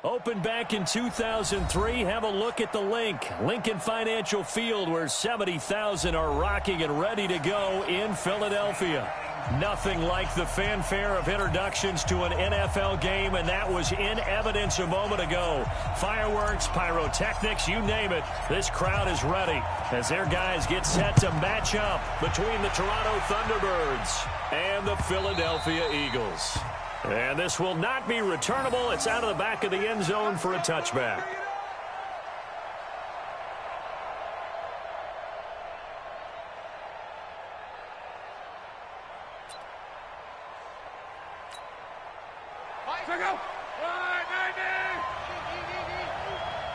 Opened back in 2003, have a look at the Lincoln Financial Field, where 70,000 are rocking and ready to go in Philadelphia. Nothing like the fanfare of introductions to an NFL game, and that was in evidence a moment ago. Fireworks, pyrotechnics, you name it. This crowd is ready as their guys get set to match up between the Toronto Thunderbirds and the Philadelphia Eagles. And this will not be returnable. It's out of the back of the end zone for a touchback.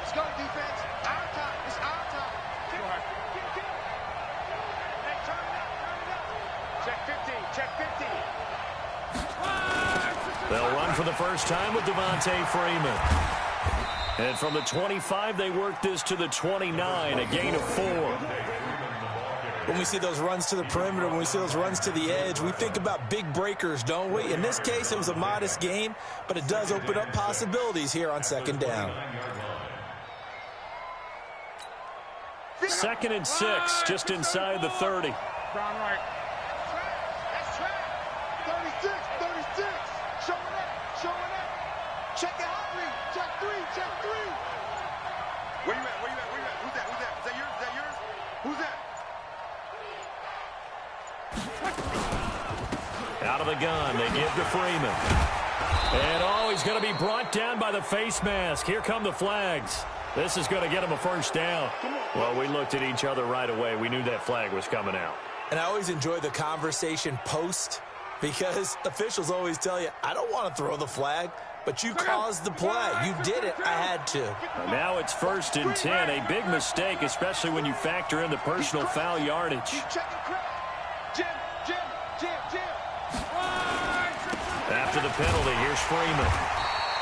Let's go, defense. Our time. It's our time. Hey, turn it up. Check 15. Check 15. They'll run for the first time with Devontae Freeman. And from the 25, they work this to the 29, a gain of 4. When we see those runs to the perimeter, when we see those runs to the edge, we think about big breakers, don't we? In this case, it was a modest gain, but it does open up possibilities here on second down. 2nd and 6, just inside the 30. Brown right. That's track. 36. Showing up. Check it out, me. Check 3. Where you at? Who's that? Is that yours? Who's that? Out of the gun, they give to Freeman. And, he's going to be brought down by the face mask. Here come the flags. This is going to get him a first down. Well, we looked at each other right away. We knew that flag was coming out. And I always enjoy the conversation post, because officials always tell you, I don't want to throw the flag, but you caused the play. You did it. I had to. And now it's 1st and 10. A big mistake, especially when you factor in the personal foul yardage. After the penalty, here's Freeman.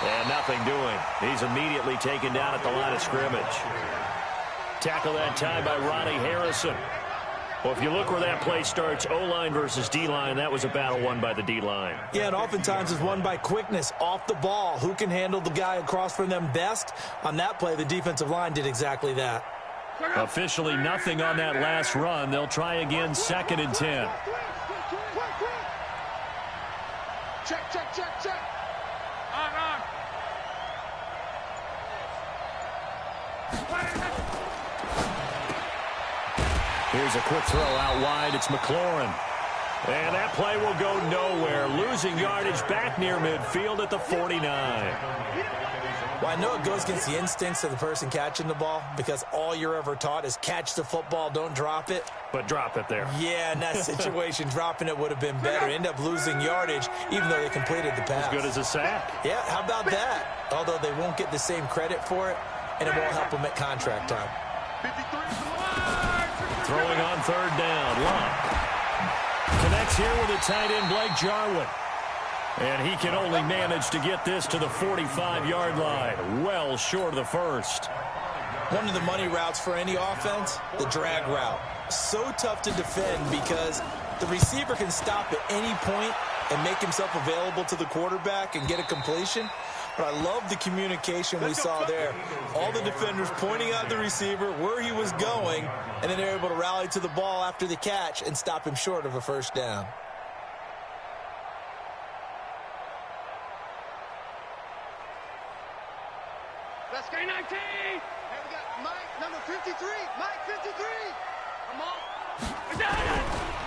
And nothing doing. He's immediately taken down at the line of scrimmage. Tackle that time by Ronnie Harrison. Well, if you look where that play starts, O-line versus D-line, that was a battle won by the D-line. Yeah, and oftentimes it's won by quickness off the ball. Who can handle the guy across from them best? On that play, the defensive line did exactly that. Officially nothing on that last run. They'll try again, 2nd and 10. Check. On. Here's a quick throw out wide. It's McLaurin. And that play will go nowhere. Losing yardage back near midfield at the 49. Well, I know it goes against the instincts of the person catching the ball, because all you're ever taught is catch the football, don't drop it. But drop it there. Yeah, in that situation, dropping it would have been better. End up losing yardage, even though they completed the pass. As good as a sack. Yeah, how about that? Although they won't get the same credit for it, and it won't help them at contract time. Throwing on 3rd down. Locke connects here with a tight end, Blake Jarwin. And he can only manage to get this to the 45-yard line. Well short of the first. One of the money routes for any offense, the drag route. So tough to defend because the receiver can stop at any point and make himself available to the quarterback and get a completion. But I love the communication we saw there. All the defenders pointing out the receiver, where he was going, and then they're able to rally to the ball after the catch and stop him short of a first down. Let's go 19. Hey, we got Mike, number 53. Mike, 53. Come on.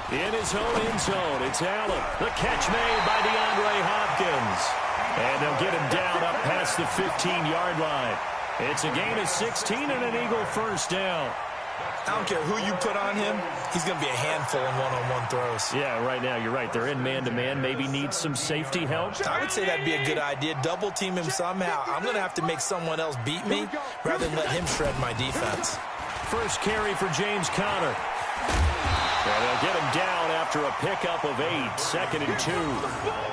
In his own end zone, it's Allen. The catch made by DeAndre Hopkins. And they'll get him down up past the 15-yard line. It's a gain of 16 and an Eagle first down. I don't care who you put on him, he's going to be a handful in one-on-one throws. Yeah, right now, you're right. They're in man-to-man. Maybe needs some safety help. I would say that'd be a good idea. Double team him somehow. I'm going to have to make someone else beat me rather than let him shred my defense. First carry for James Conner. And they'll get him down after a pickup of 8, 2nd and 2.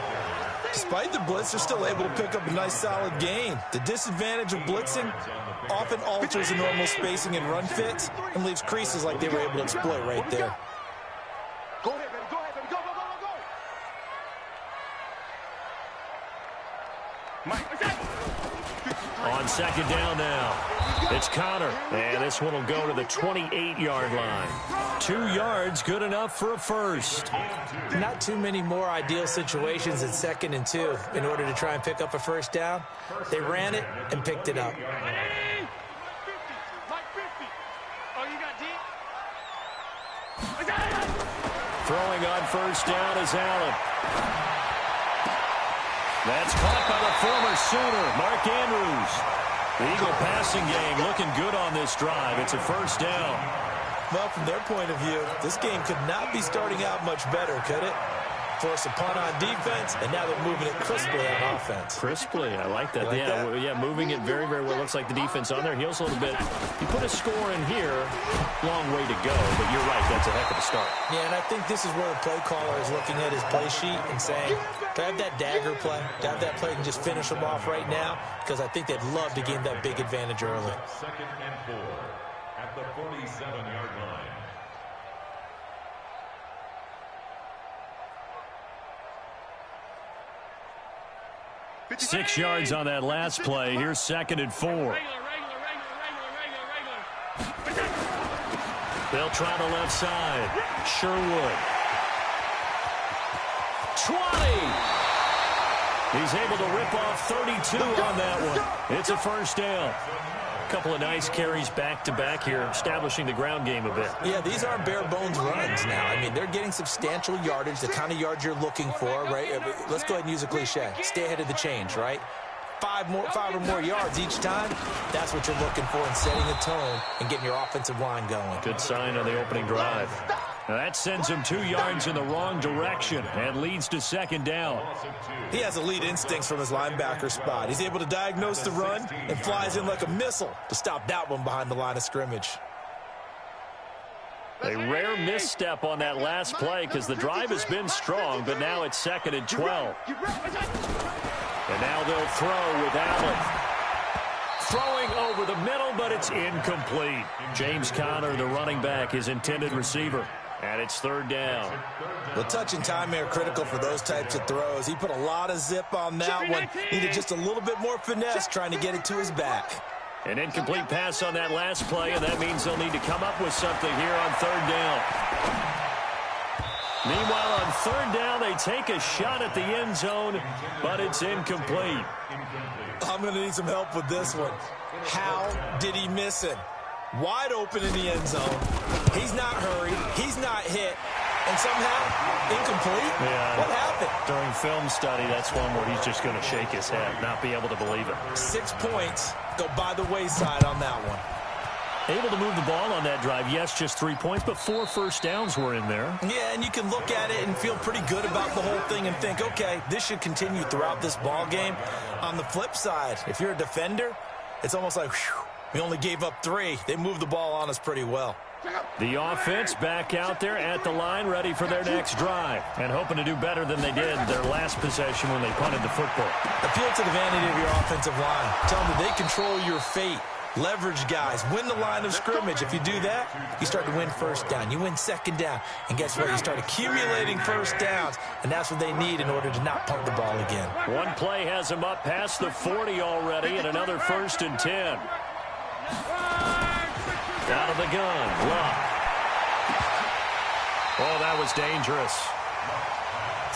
Despite the blitz, they're still able to pick up a nice, solid gain. The disadvantage of blitzing often alters the normal spacing and run fits and leaves creases like they were able to exploit right there. Go ahead, baby. Go ahead, baby. Go. Mike, what's that? On second down now, it's Connor. And this one will go to the 28-yard line. 2 yards, good enough for a first. Not too many more ideal situations at 2nd and 2 in order to try and pick up a first down. They ran it and picked it up. Throwing on first down is Allen. That's caught by the former Sooner, Mark Andrews. The Eagle passing game looking good on this drive. It's a first down. Well, from their point of view, this game could not be starting out much better, could it? Force a punt on defense, and now they're moving it crisply on offense. Crisply, I like that. That? Moving it very, very well. Looks like the defense on their heels a little bit. You put a score in here, long way to go, but you're right, that's a heck of a start. Yeah, and I think this is where the play caller is looking at his play sheet and saying, to have that dagger play, to have that play and just finish them off right now, because I think they'd love to gain that big advantage early. 2nd and 4 at the 47-yard line. 6 yards on that last play. Here's 2nd and 4. They'll try the left side. Sherwood. 20. He's able to rip off 32 on that one. It's a first down. A couple of nice carries back-to-back here, establishing the ground game a bit. Yeah, these aren't bare-bones runs now. I mean, they're getting substantial yardage, the kind of yards you're looking for, right? Let's go ahead and use a cliche. Stay ahead of the change, right? 5 or more yards each time, that's what you're looking for in setting a tone and getting your offensive line going. Good sign on the opening drive. Now that sends him 2 yards in the wrong direction and leads to 2nd down. He has elite instincts from his linebacker spot. He's able to diagnose the run and flies in like a missile to stop that one behind the line of scrimmage. A rare misstep on that last play because the drive has been strong, but now it's 2nd and 12. And now they'll throw with Allen. Throwing over the middle, but it's incomplete. James Conner, the running back, his intended receiver. And it's 3rd down. The touch and time are critical for those types of throws. He put a lot of zip on that one. Needed just a little bit more finesse trying to get it to his back. An incomplete pass on that last play, and that means they'll need to come up with something here on 3rd down. Meanwhile, on 3rd down, they take a shot at the end zone, but it's incomplete. I'm going to need some help with this one. How did he miss it? Wide open in the end zone. He's not hurried. He's not hit. And somehow, incomplete? Yeah. What happened? During film study, that's one where he's just going to shake his head, not be able to believe it. 6 points go by the wayside on that one. Able to move the ball on that drive. Yes, just 3 points, but 4 first downs were in there. Yeah, and you can look at it and feel pretty good about the whole thing and think, okay, this should continue throughout this ball game. On the flip side, if you're a defender, it's almost like, whew, we only gave up 3. They moved the ball on us pretty well. The offense back out there at the line, ready for their next drive, and hoping to do better than they did their last possession when they punted the football. Appeal to the vanity of your offensive line. Tell them that they control your fate. Leverage guys. Win the line of scrimmage. If you do that, you start to win first down. You win second down. And guess what? You start accumulating first downs, and that's what they need in order to not punt the ball again. One play has them up past the 40 already, and another 1st and 10. Out of the gun. Luck. Oh, that was dangerous.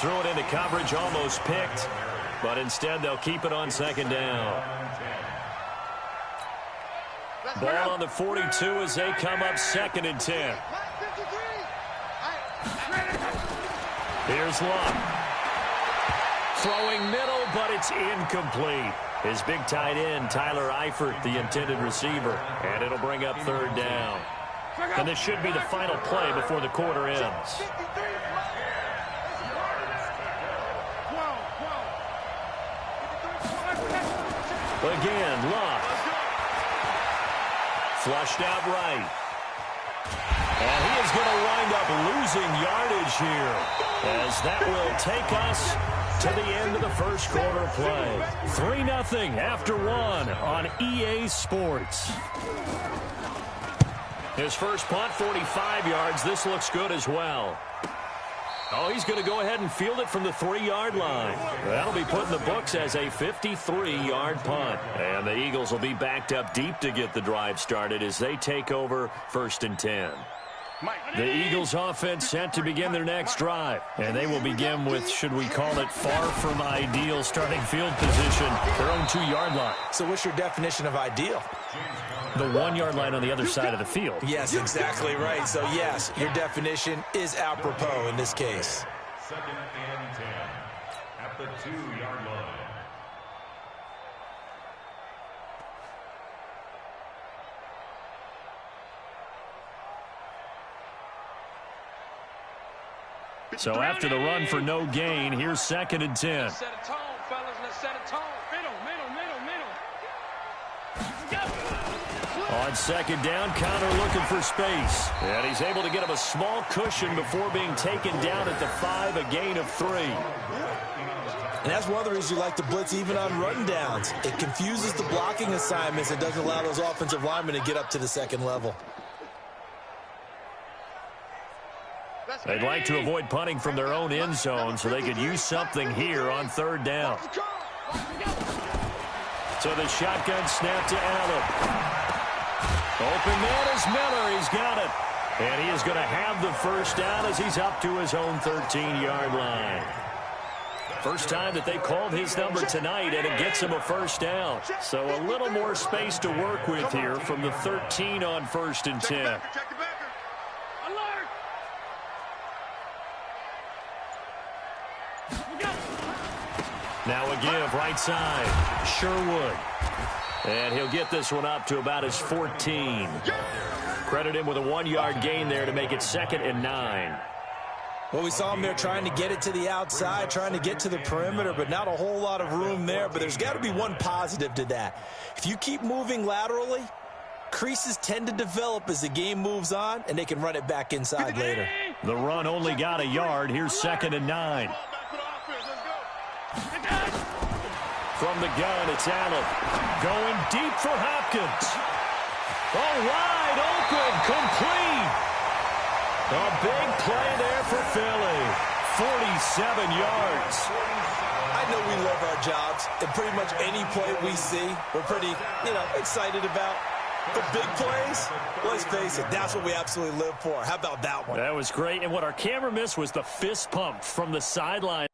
Threw it into coverage, almost picked, but instead they'll keep it on 2nd down. Ball on the 42 as they come up 2nd and 10. Here's Luck. Throwing middle, but it's incomplete. His big tight end, Tyler Eifert, the intended receiver. And it'll bring up 3rd down. And this should be the final play before the quarter ends. Again, Luck. Flushed out right. And he is going to wind up losing yardage here, as that will take us to the end of the first quarter play. 3-0 after 1 on EA Sports. His first punt, 45 yards. This looks good as well. Oh, he's going to go ahead and field it from the 3-yard line. That'll be put in the books as a 53-yard punt. And the Eagles will be backed up deep to get the drive started as they take over 1st and 10. The Eagles offense set to begin their next drive. And they will begin with, should we call it, far from ideal starting field position, their own 2-yard line. So what's your definition of ideal? The 1-yard line on the other side of the field. Yes, exactly right. So, yes, your definition is apropos in this case. 2nd and 10 at the 2-yard line. So after the run for no gain, here's 2nd and 10. Let's set a tone, fellas. Let's set a tone. Middle. On 2nd down, Connor looking for space. And he's able to get him a small cushion before being taken down at the 5, a gain of 3. And that's one of the reasons you like to blitz even on run downs. It confuses the blocking assignments and doesn't allow those offensive linemen to get up to the 2nd level. They'd like to avoid punting from their own end zone so they could use something here on 3rd down. So the shotgun snap to Allen. Open man is Miller. He's got it. And he is going to have the 1st down as he's up to his own 13-yard line. First time that they called his number tonight, and it gets him a 1st down. So a little more space to work with here from the 13 on 1st and 10. Now a give, right side. Sherwood. And he'll get this one up to about his 14. Credit him with a 1-yard gain there to make it 2nd and 9. Well, we saw him there trying to get it to the outside, trying to get to the perimeter, but not a whole lot of room there. But there's got to be one positive to that. If you keep moving laterally, creases tend to develop as the game moves on, and they can run it back inside later. The run only got a yard. Here's 2nd and 9. From the gun, it's Allen. Going deep for Hopkins. Oh, wide open, complete. A big play there for Philly. 47 yards. I know we love our jobs, and pretty much any play we see, we're pretty, excited about. The big plays, let's face it, that's what we absolutely live for. How about that one? That was great, and what our camera missed was the fist pump from the sideline.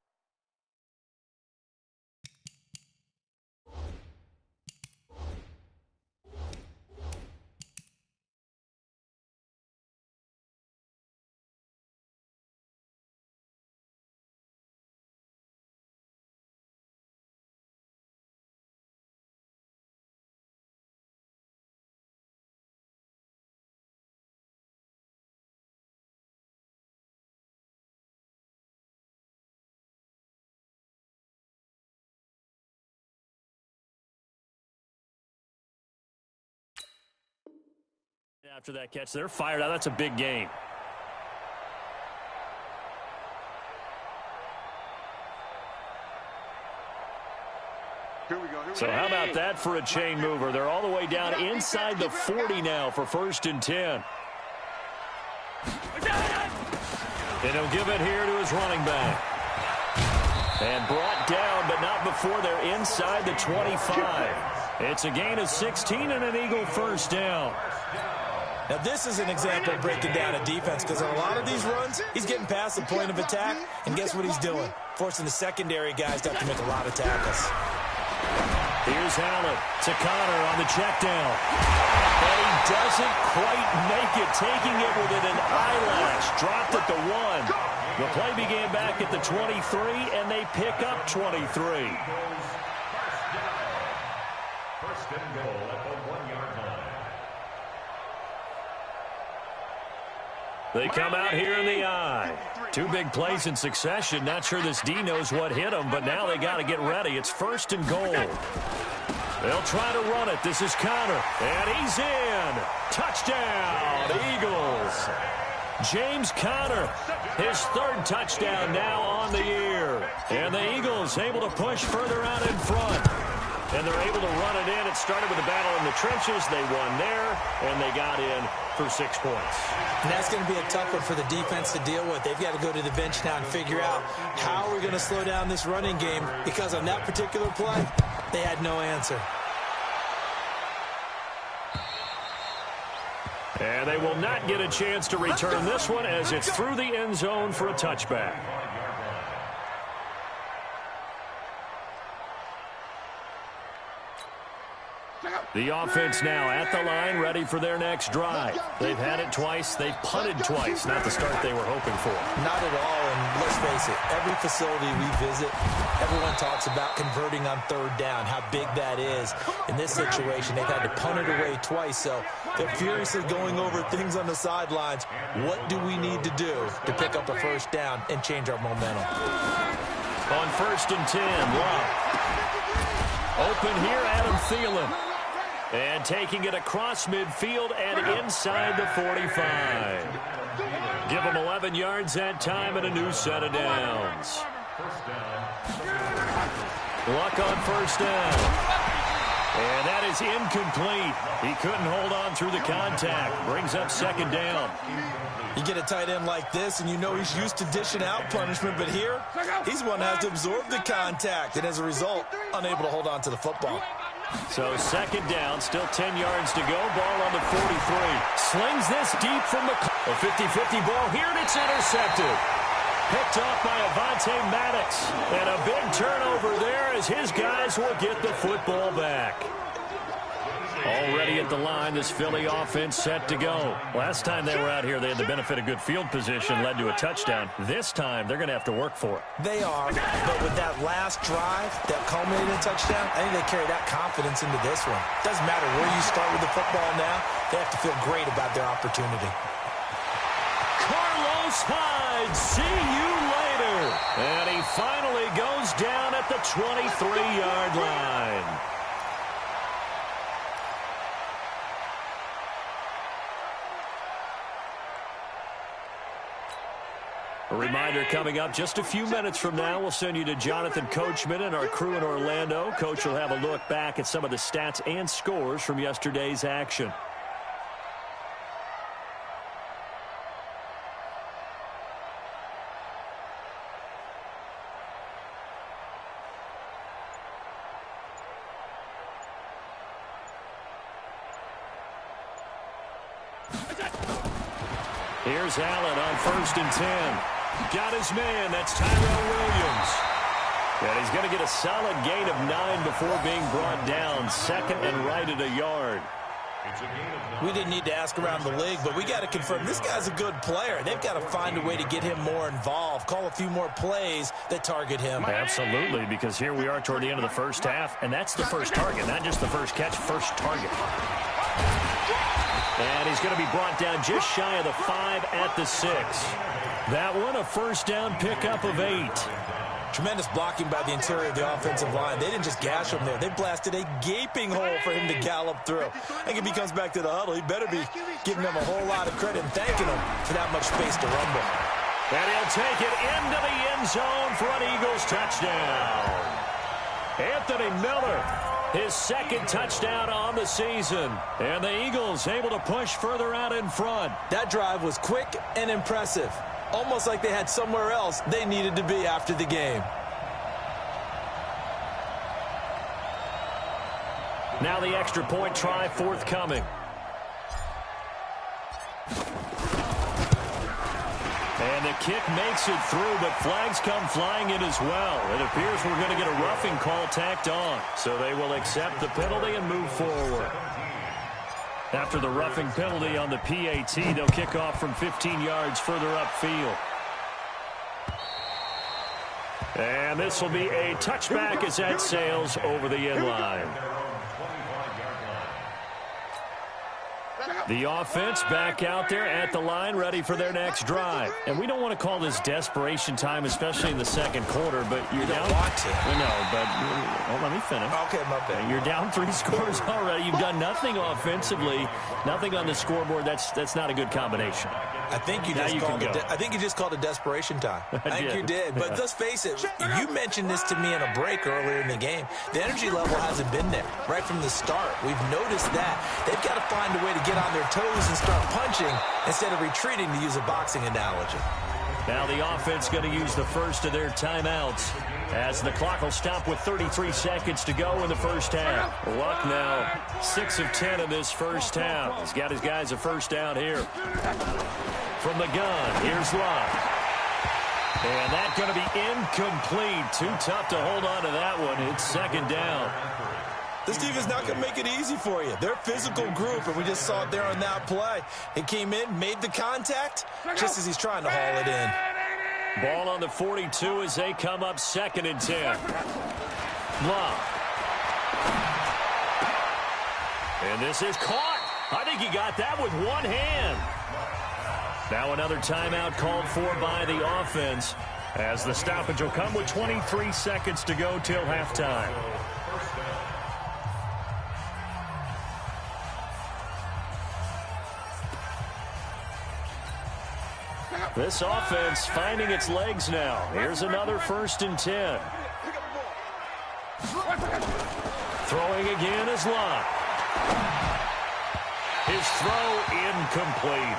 After that catch, they're fired out. That's a big gain. So how about that for a chain mover? They're all the way down inside the 40 now for 1st and 10. And he'll give it here to his running back. And brought down, but not before they're inside the 25. It's a gain of 16 and an Eagle 1st down. Now, this is an example of breaking down a defense because on a lot of these runs, he's getting past the point of attack, and guess what he's doing? Forcing the secondary guys to have to make a lot of tackles. Here's Allen to Connor on the check down. And he doesn't quite make it, taking it within an eyelash. Dropped at the 1. The play began back at the 23, and they pick up 23. First and goal at the 1-yard line. They come out here in the eye. 2 big plays in succession. Not sure this D knows what hit him, but now they got to get ready. It's 1st and goal. They'll try to run it. This is Connor, and he's in. Touchdown, Eagles. James Conner, his 3rd touchdown now on the year. And the Eagles able to push further out in front. And they're able to run it in. It started with a battle in the trenches. They won there, and they got in for 6 points. And that's going to be a tough one for the defense to deal with. They've got to go to the bench now and figure out how we're going to slow down this running game, because on that particular play, they had no answer. And they will not get a chance to return this one as it's through the end zone for a touchback. The offense now at the line, ready for their next drive. They've had it twice. They've punted twice. Not the start they were hoping for. Not at all, and let's face it, every facility we visit, everyone talks about converting on third down, how big that is. In this situation, they've had to punt it away twice, so they're furiously going over things on the sidelines. What do we need to do to pick up a first down and change our momentum? On 1st and 10, Love. Open here, Adam Thielen. And taking it across midfield and inside the 45. Give them 11 yards that time and a new set of downs. Luck on 1st down. And that is incomplete. He couldn't hold on through the contact. Brings up 2nd down. You get a tight end like this, and you know he's used to dishing out punishment, but here, he's the one that has to absorb the contact, and as a result, unable to hold on to the football. So 2nd down, still 10 yards to go. Ball on the 43. Slings this deep from the... A 50-50 ball here, and it's intercepted. Picked off by Avonte Maddox. And a big turnover there as his guys will get the football back. Already at the line, this Philly offense set to go. Last time they were out here, they had the benefit of good field position, led to a touchdown. This time, they're going to have to work for it. They are, but with that last drive that culminated in a touchdown, I think they carry that confidence into this one. Doesn't matter where you start with the football now, they have to feel great about their opportunity. Carlos Hyde, see you later. And he finally goes down at the 23-yard line. A reminder coming up just a few minutes from now, we'll send you to Jonathan Coachman and our crew in Orlando. Coach will have a look back at some of the stats and scores from yesterday's action. Here's Allen on 1st and 10. Got his man. That's Tyrell Williams. And he's going to get a solid gain of 9 before being brought down. 2nd and right at a yard. We didn't need to ask around the league, but we got to confirm this guy's a good player. They've got to find a way to get him more involved, call a few more plays that target him. Absolutely, because here we are toward the end of the first half, and that's the first target, not just the first catch, first target. And he's going to be brought down just shy of the 5 at the 6. That one, a 1st down pickup of 8. Tremendous blocking by the interior of the offensive line. They didn't just gash him there. They blasted a gaping hole for him to gallop through. I think if he comes back to the huddle, he better be giving them a whole lot of credit and thanking them for that much space to rumble. And he'll take it into the end zone for an Eagles touchdown. Anthony Miller, his 2nd touchdown on the season. And the Eagles able to push further out in front. That drive was quick and impressive. Almost like they had somewhere else they needed to be after the game. Now the extra point try forthcoming. And the kick makes it through, but flags come flying in as well. It appears we're going to get a roughing call tacked on. So they will accept the penalty and move forward. After the roughing penalty on the PAT, they'll kick off from 15 yards further upfield. And this will be a touchback as that sails over the end line. The offense back out there at the line, ready for their next drive. And we don't want to call this desperation time, especially in the 2nd quarter, but you're down. Want to. No, but let me finish. Okay, my bad. You're down 3 scores already. You've done nothing offensively, nothing on the scoreboard. That's not a good combination. I think you just called it desperation time. I think you did. But let's face it, you mentioned this to me in a break earlier in the game. The energy level hasn't been there right from the start. We've noticed that. They've got to find a way to get on their their toes and start punching instead of retreating, to use a boxing analogy. Now the offense going to use the first of their timeouts as the clock will stop with 33 seconds to go in the first half. Luck now 6 of 10 in this first half. He's got his guys a first down here. From the gun, here's Luck. And that's going to be incomplete. Too tough to hold on to that one. It's second down. This defense is not going to make it easy for you. They're a physical group, and we just saw it there on that play. He came in, made the contact, just as he's trying to haul it in. Ball on the 42 as they come up 2nd and 10. Love. And this is caught. I think he got that with one hand. Now another timeout called for by the offense as the stoppage will come with 23 seconds to go till halftime. This offense finding its legs now. Here's another 1st and 10. Throwing again is Lott. His throw incomplete.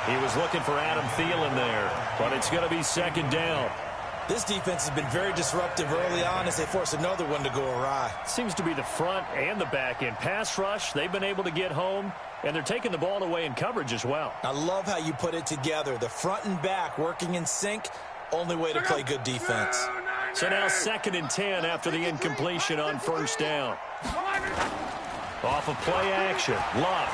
He was looking for Adam Thielen there, but it's going to be 2nd down. This defense has been very disruptive early on as they force another one to go awry. Seems to be the front and the back end. Pass rush, they've been able to get home, and they're taking the ball away in coverage as well. I love how you put it together. The front and back working in sync, only way to play good defense. So now 2nd and 10 after the incompletion on 1st down. Off of play action, Love.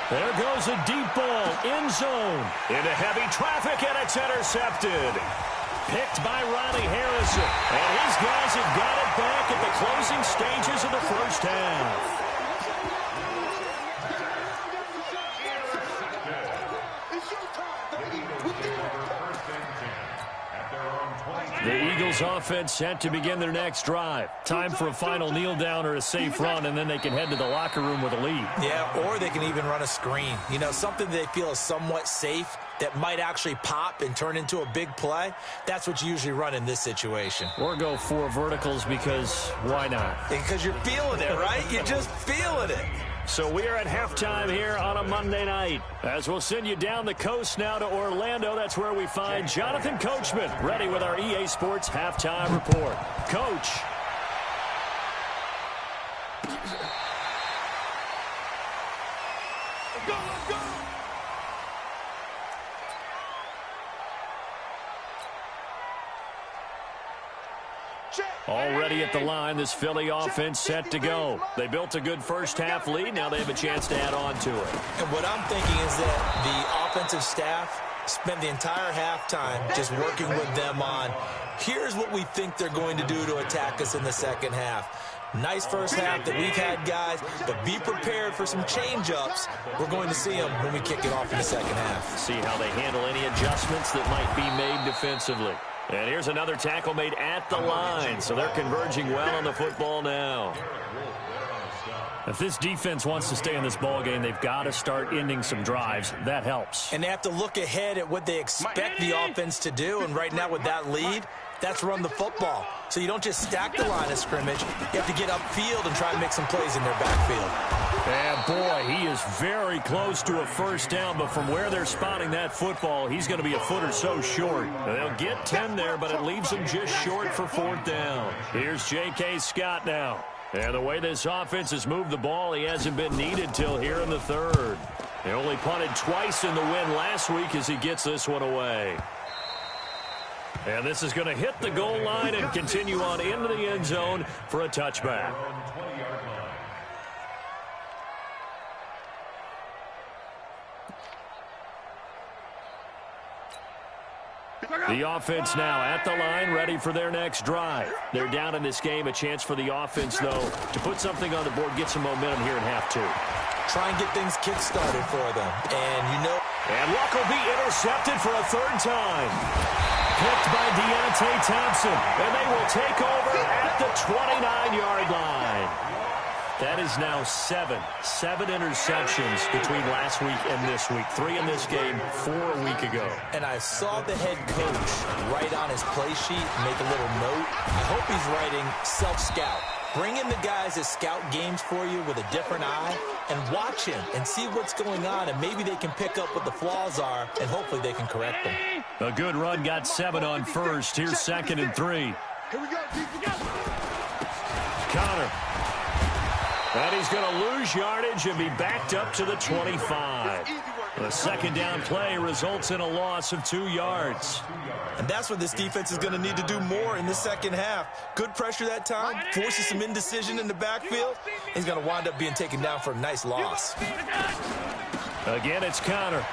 There goes a deep ball, end zone, into heavy traffic, and it's intercepted. Picked by Ronnie Harrison, and his guys have got it back at the closing stages of the first half. The Eagles offense set to begin their next drive. Time for a final kneel down or a safe run, and then they can head to the locker room with a lead. Yeah, or they can even run a screen. You know, something they feel is somewhat safe that might actually pop and turn into a big play. That's what you usually run in this situation. Or go 4 verticals because why not? Because you're feeling it, right? You're just feeling it. So we are at halftime here on a Monday night. As we'll send you down the coast now to Orlando. That's where we find Jonathan Coachman ready with our EA Sports halftime report. Coach. Let's go, let's go. Already at the line, this Philly offense set to go. They built a good first half lead. Now they have a chance to add on to it. And what I'm thinking is that the offensive staff spent the entire halftime just working with them on, here's what we think they're going to do to attack us in the second half. Nice first half that we've had, guys, but be prepared for some change-ups. We're going to see them when we kick it off in the second half. See how they handle any adjustments that might be made defensively. And here's another tackle made at the line, so they're converging well on the football now. If this defense wants to stay in this ball game, they've got to start ending some drives. That helps. And they have to look ahead at what they expect the offense to do, and right now with that lead, that's run the football. So you don't just stack the line of scrimmage. You have to get upfield and try and make some plays in their backfield. And boy, he is very close to a first down, but from where they're spotting that football, he's going to be a foot or so short. They'll get 10 there, but it leaves them just short for 4th down. Here's J.K. Scott now. And the way this offense has moved the ball, he hasn't been needed till here in the 3rd. He only punted twice in the win last week as he gets this one away. And this is going to hit the goal line and continue on into the end zone for a touchback. The offense now at the line, ready for their next drive. They're down in this game. A chance for the offense, though, to put something on the board, get some momentum here in half 2. Try and get things kick-started for them. And Luck will be intercepted for a 3rd time. Picked by Deontay Thompson, and they will take over at the 29-yard line. That is now 7 interceptions between last week and this week. 3 in this game, 4 a week ago. And I saw the head coach write on his play sheet, make a little note. I hope he's writing self-scout. Bring in the guys that scout games for you with a different eye and watch him and see what's going on, and maybe they can pick up what the flaws are, and hopefully they can correct them. A good run, got 7 on first. Here's 2nd and 3. Here we go, Connor. And he's going to lose yardage and be backed up to the 25. The second down play results in a loss of 2 yards. And that's what this defense is going to need to do more in the second half. Good pressure that time, forces some indecision in the backfield. He's going to wind up being taken down for a nice loss. Again, it's Connor.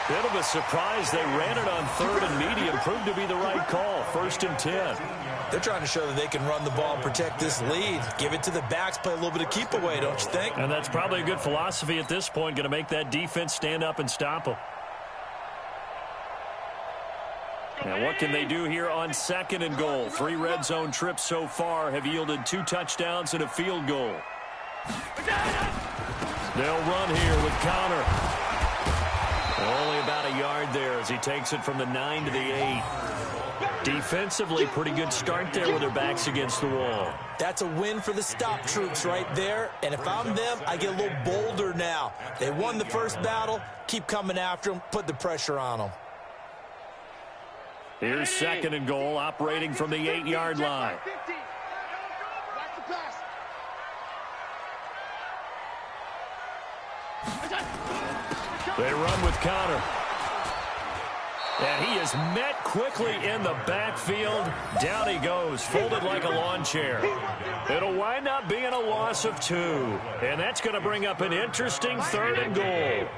Bit of a surprise. They ran it on 3rd and medium. Proved to be the right call. 1st and 10. They're trying to show that they can run the ball and protect this lead. Give it to the backs, play a little bit of keep away, don't you think? And that's probably a good philosophy at this point. Going to make that defense stand up and stop them. Now what can they do here on 2nd and goal? 3 red zone trips so far have yielded 2 touchdowns and a field goal. They'll run here with Connor. Only about a yard there as he takes it from the 9 to the 8. Defensively, pretty good start there with their backs against the wall. That's a win for the stop troops right there. And if I'm them, I get a little bolder now. They won the first battle. Keep coming after them. Put the pressure on them. Here's 2nd and goal, operating from the 8-yard line. They run with Connor. And he is met quickly in the backfield. Down he goes, folded like a lawn chair. It'll wind up being a loss of 2. And that's going to bring up an interesting 3rd and goal.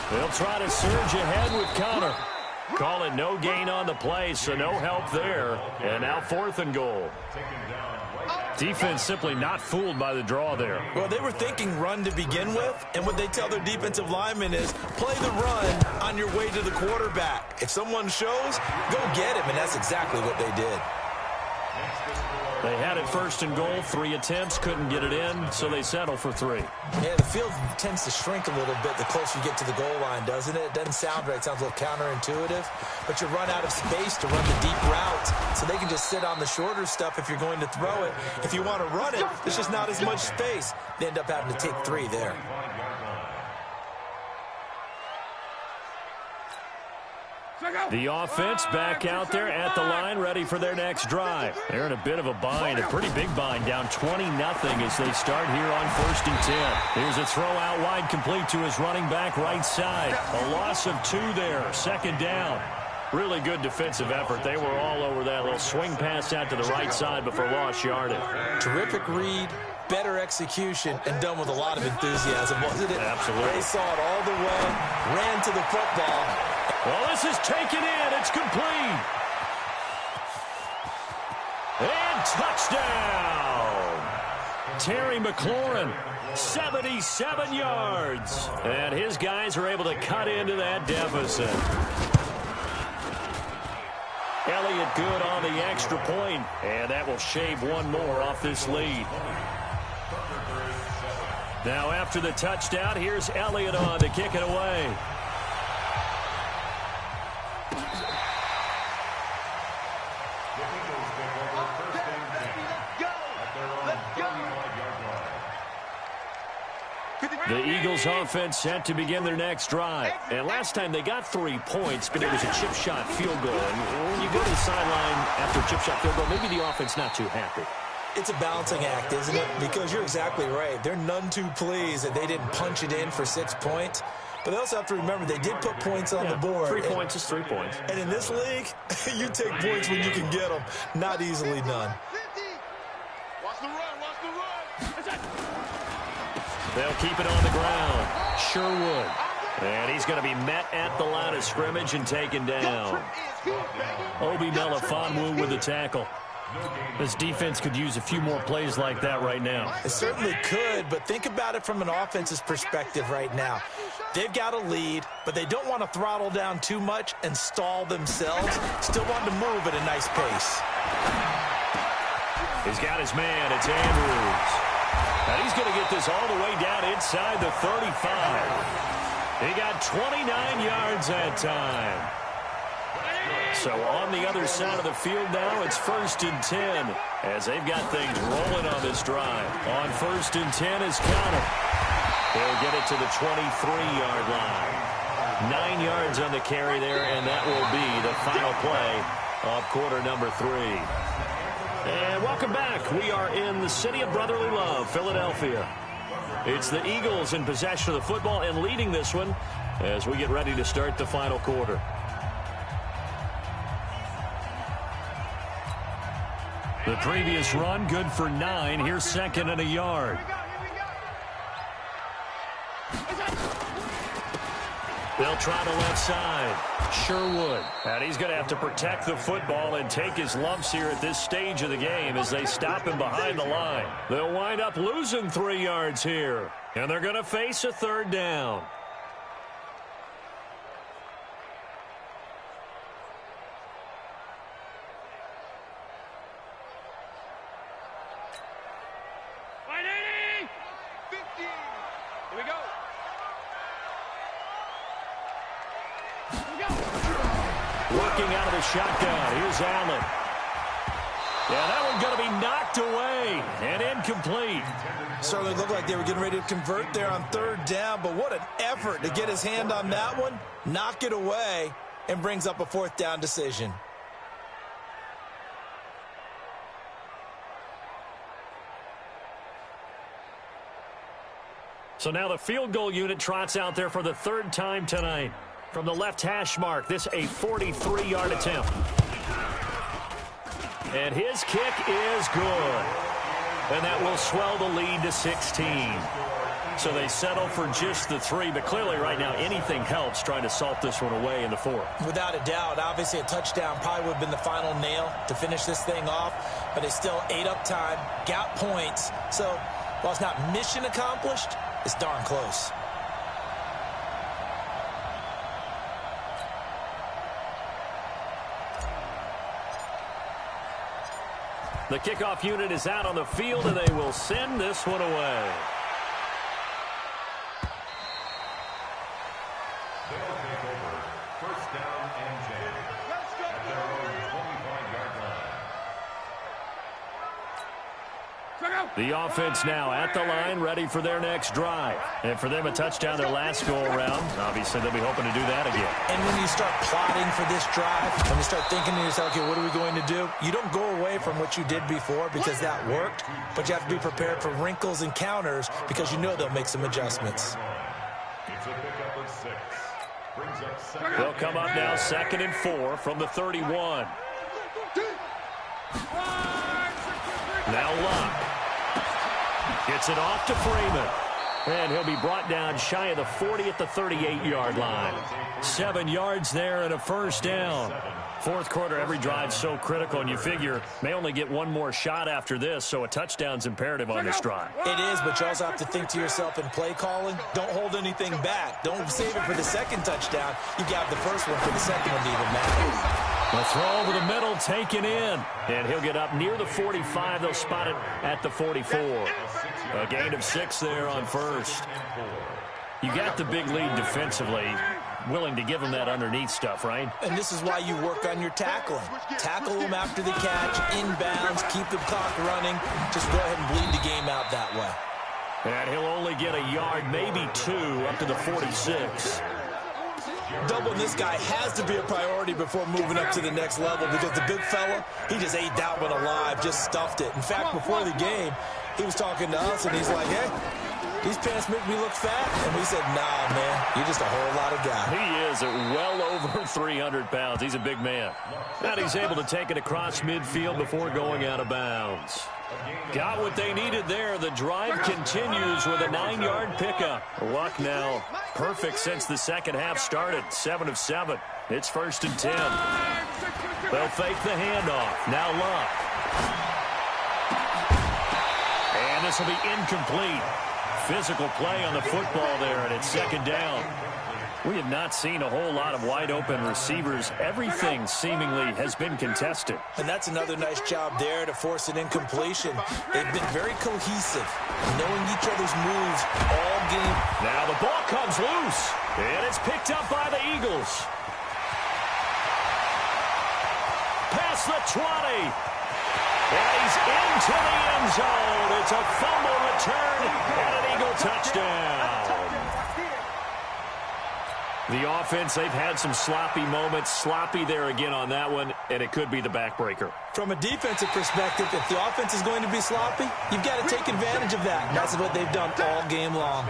They'll try to surge ahead with Connor. Call it no gain on the play, so no help there. And now 4th and goal. Defense simply not fooled by the draw there. Well, they were thinking run to begin with, and what they tell their defensive linemen is play the run on your way to the quarterback. If someone shows, go get him, and that's exactly what they did. They had it 1st and goal, 3 attempts, couldn't get it in, so they settle for 3. Yeah, the field tends to shrink a little bit the closer you get to the goal line, doesn't it? It doesn't sound right. It sounds a little counterintuitive. But you run out of space to run the deep routes, so they can just sit on the shorter stuff if you're going to throw it. If you want to run it, there's just not as much space. They end up having to take 3 there. The offense back out there at the line, ready for their next drive. They're in a bit of a bind, a pretty big bind, down 20-0 as they start here on 1st and 10. Here's a throw out wide, complete to his running back right side. A loss of 2 there, 2nd down. Really good defensive effort. They were all over that little swing pass out to the right side before lost yardage. Terrific read, better execution, and done with a lot of enthusiasm, wasn't it? Absolutely. They saw it all the way, ran to the football. Well, this is taken in. It's complete. And touchdown. Terry McLaurin, 77 yards. And his guys are able to cut into that deficit. Elliott good on the extra point, and that will shave 1 more off this lead. Now after the touchdown, here's Elliott on to kick it away. The Eagles offense set to begin their next drive. And last time they got 3 points, but it was a chip shot field goal. And when you go to the sideline after a chip shot field goal, maybe the offense not too happy. It's a balancing act, isn't it? Because you're exactly right. They're none too pleased that they didn't punch it in for 6 points. But they also have to remember they did put points on the board. 3 points is 3 points. And in this league, you take points when you can get them. Not easily done. Watch the run, watch the run. They'll keep it on the ground. Sherwood. And he's going to be met at the line of scrimmage and taken down. Obi Melifonwu with the tackle. This defense could use a few more plays like that right now. It certainly could, but think about it from an offense's perspective right now. They've got a lead, but they don't want to throttle down too much and stall themselves. Still want to move at a nice pace. He's got his man. It's Andrews. And he's going to get this all the way down inside the 35. He got 29 yards that time. So on the other side of the field now, it's 1st and 10 as they've got things rolling on this drive. On 1st and 10 is Connor. He'll get it to the 23-yard line. 9 yards on the carry there, and that will be the final play of quarter number 3. And welcome back. We are in the city of brotherly love, Philadelphia. It's the Eagles in possession of the football and leading this one as we get ready to start the final quarter. The previous run, good for 9. Here's 2nd and a yard. They'll try the left side. Sherwood. And he's going to have to protect the football and take his lumps here at this stage of the game as they stop him behind the line. They'll wind up losing 3 yards here. And they're going to face a 3rd down. Working out of the shotgun. Here's Allen. Yeah, that one's going to be knocked away and incomplete. Certainly looked like they were getting ready to convert there on 3rd down, but what an effort to get his hand on that one, knock it away, and brings up a 4th down decision. So now the field goal unit trots out there for the 3rd time tonight. From the left hash mark, this a 43-yard attempt. And his kick is good. And that will swell the lead to 16. So they settle for just the 3, but clearly right now anything helps trying to salt this one away in the 4th. Without a doubt, obviously a touchdown probably would have been the final nail to finish this thing off, but they still ate up time, got points. So while it's not mission accomplished, it's darn close. The kickoff unit is out on the field, and they will send this one away. They'll take over. 1st down and 10. At their own 25-yard line. The offense now at the line, ready for their next drive. And for them, a touchdown their last go-around. Obviously, they'll be hoping to do that again. And when you start plotting for this drive, when you start thinking to yourself, okay, what are we going to do? You don't go away from what you did before because that worked, but you have to be prepared for wrinkles and counters because you know they'll make some adjustments. It's a pickup of 6. Brings up 2nd. They'll come up now 2nd and 4 from the 31. Now Luck. Gets it off to Freeman. And he'll be brought down shy of the 40 at the 38-yard line. 7 yards there and a 1st down. 4th quarter, every drive so critical, and you figure may only get one more shot after this, so a touchdown's imperative on this drive. It is, but you also have to think to yourself in play calling, don't hold anything back. Don't save it for the 2nd touchdown. You got the 1st one for the 2nd one to even matter. The throw over the middle, taken in. And he'll get up near the 45. They'll spot it at the 44. A gain of 6 there on 1st. You got the big lead defensively. Willing to give them that underneath stuff, right? And this is why you work on your tackling. Tackle them after the catch, inbounds, keep the clock running. Just go ahead and bleed the game out that way. And he'll only get a yard, maybe 2, up to the 46. Doubling this guy has to be a priority before moving up to the next level because the big fella, he just ate that one alive, just stuffed it. In fact, before the game, he was talking to us, and he's like, hey, these pants make me look fat. And we said, nah, man, you're just a whole lot of guy. He is at well over 300 pounds. He's a big man. And he's able to take it across midfield before going out of bounds. Got what they needed there. The drive continues with a 9-yard pickup. Luck now perfect since the second half started. 7 of 7. It's 1st and 10. They'll fake the handoff. Now Luck. And this will be incomplete. Physical play on the football there, and it's 2nd down. We have not seen a whole lot of wide-open receivers. Everything seemingly has been contested. And that's another nice job there to force an incompletion. They've been very cohesive, knowing each other's moves all game. Now the ball comes loose, and it's picked up by the Eagles. Past the 20. And he's into the end zone. It's a fumble return and an Eagle touchdown. The offense, they've had some sloppy moments. Sloppy there again on that one, and it could be the backbreaker. From a defensive perspective, if the offense is going to be sloppy, you've got to take advantage of that. And that's what they've done all game long.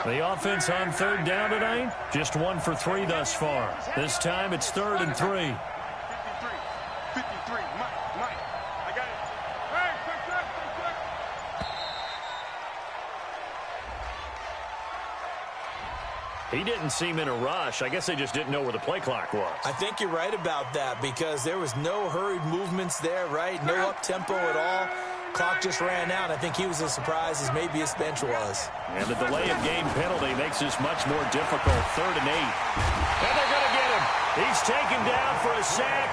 The offense on third down tonight, just 1 for 3 thus far. This time it's 3rd and 3. 53, Mike, I got it. Hey, quick. He didn't seem in a rush. I guess they just didn't know where the play clock was. I think you're right about that because there was no hurried movements there, right? No up-tempo at all. Clock just ran out. I think he was as surprised as maybe his bench was. And the delay of game penalty makes this much more difficult. 3rd and 8. And they're going to get him. He's taken down for a sack.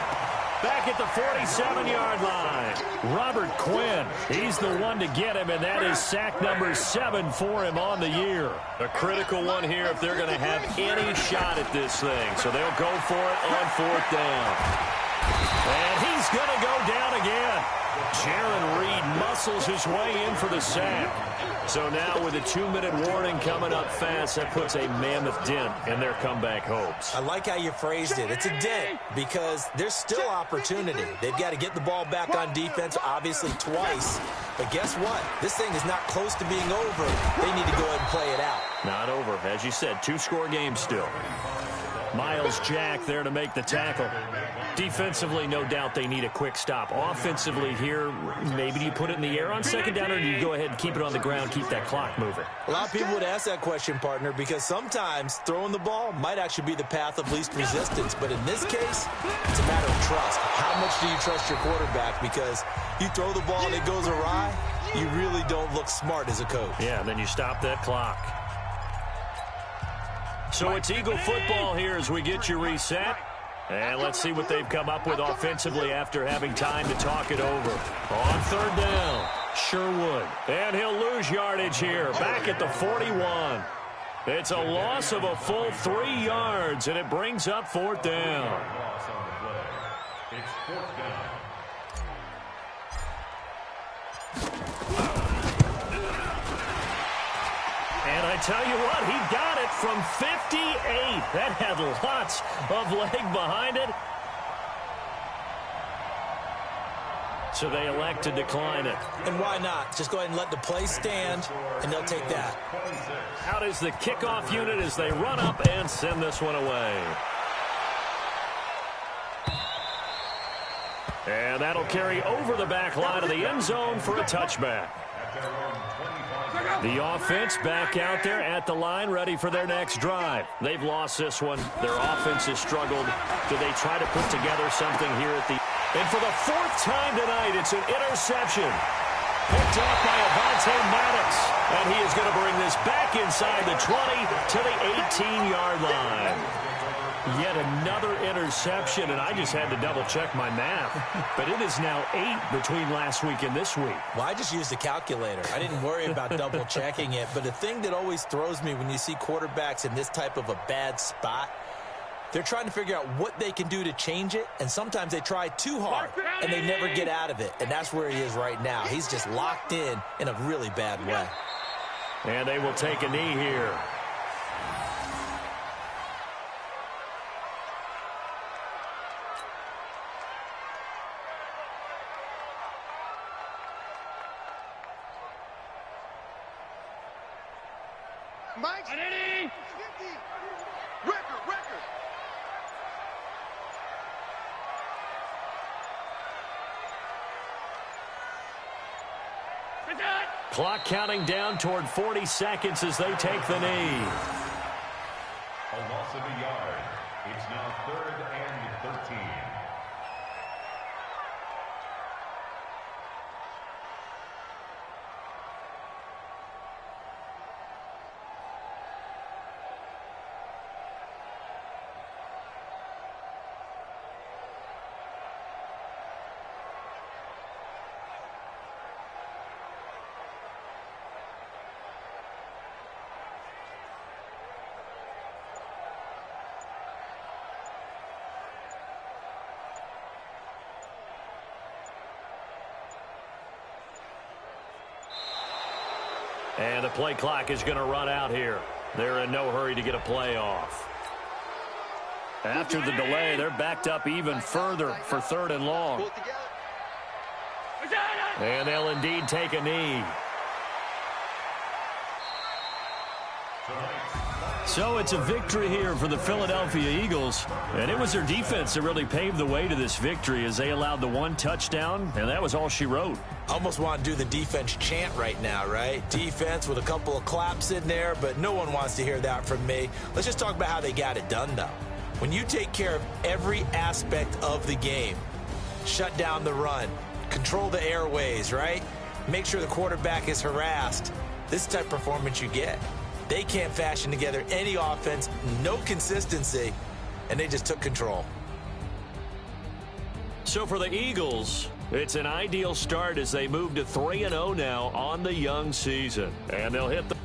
Back at the 47-yard line. Robert Quinn, he's the one to get him, and that is sack number 7 for him on the year. A critical one here if they're going to have any shot at this thing. So they'll go for it on 4th down. And he's going to go down again. Jaron Reed muscles his way in for the sack. So now with a 2-minute warning coming up fast, that puts a mammoth dent in their comeback hopes. I like how you phrased it. It's a dent because there's still opportunity. They've got to get the ball back on defense, obviously twice. But guess what? This thing is not close to being over. They need to go ahead and play it out. Not over. As you said, 2-score game still. Miles Jack there to make the tackle. Defensively, no doubt they need a quick stop. Offensively here, maybe do you put it in the air on 2nd down, or do you go ahead and keep it on the ground, keep that clock moving? A lot of people would ask that question, partner, because sometimes throwing the ball might actually be the path of least resistance. But in this case, it's a matter of trust. How much do you trust your quarterback? Because you throw the ball and it goes awry, you really don't look smart as a coach. Yeah, and then you stop that clock. So it's Eagle football here as we get you reset. And let's see what they've come up with offensively after having time to talk it over. On 3rd down, Sherwood. And he'll lose yardage here, back at the 41. It's a loss of a full 3 yards, and it brings up 4th down. It's 4th down. And I tell you what, he got it from 58. That had lots of leg behind it. So they elect to decline it. And why not? Just go ahead and let the play stand, and they'll take that. Out is the kickoff unit as they run up and send this one away. And that'll carry over the back line of the end zone for a touchback. The offense back out there at the line, ready for their next drive. They've lost this one. Their offense has struggled. Do they try to put together something here at the... And for the 4th time tonight, it's an interception. Picked off by Avonte Maddox. And he is going to bring this back inside the 20 to the 18-yard line. Yet another interception, and I just had to double-check my math. But it is now 8 between last week and this week. Well, I just used a calculator. I didn't worry about double-checking it. But the thing that always throws me when you see quarterbacks in this type of a bad spot, they're trying to figure out what they can do to change it, and sometimes they try too hard, and they never get out of it. And that's where he is right now. He's just locked in a really bad way. And they will take a knee here. Mike's 50. Record. Clock counting down toward 40 seconds as they take the knee. A loss of a yard. It's now 3rd and 13. And the play clock is going to run out here. They're in no hurry to get a play off. After the delay, they're backed up even further for 3rd and long. And they'll indeed take a knee. So it's a victory here for the Philadelphia Eagles. And it was their defense that really paved the way to this victory as they allowed the 1 touchdown, and that was all she wrote. Almost want to do the defense chant right now, right? Defense with a couple of claps in there, but no one wants to hear that from me. Let's just talk about how they got it done, though. When you take care of every aspect of the game, shut down the run, control the airways, right? Make sure the quarterback is harassed. This type of performance you get. They can't fashion together any offense, no consistency, and they just took control. So for the Eagles, it's an ideal start as they move to 3-0 now on the young season. And they'll hit the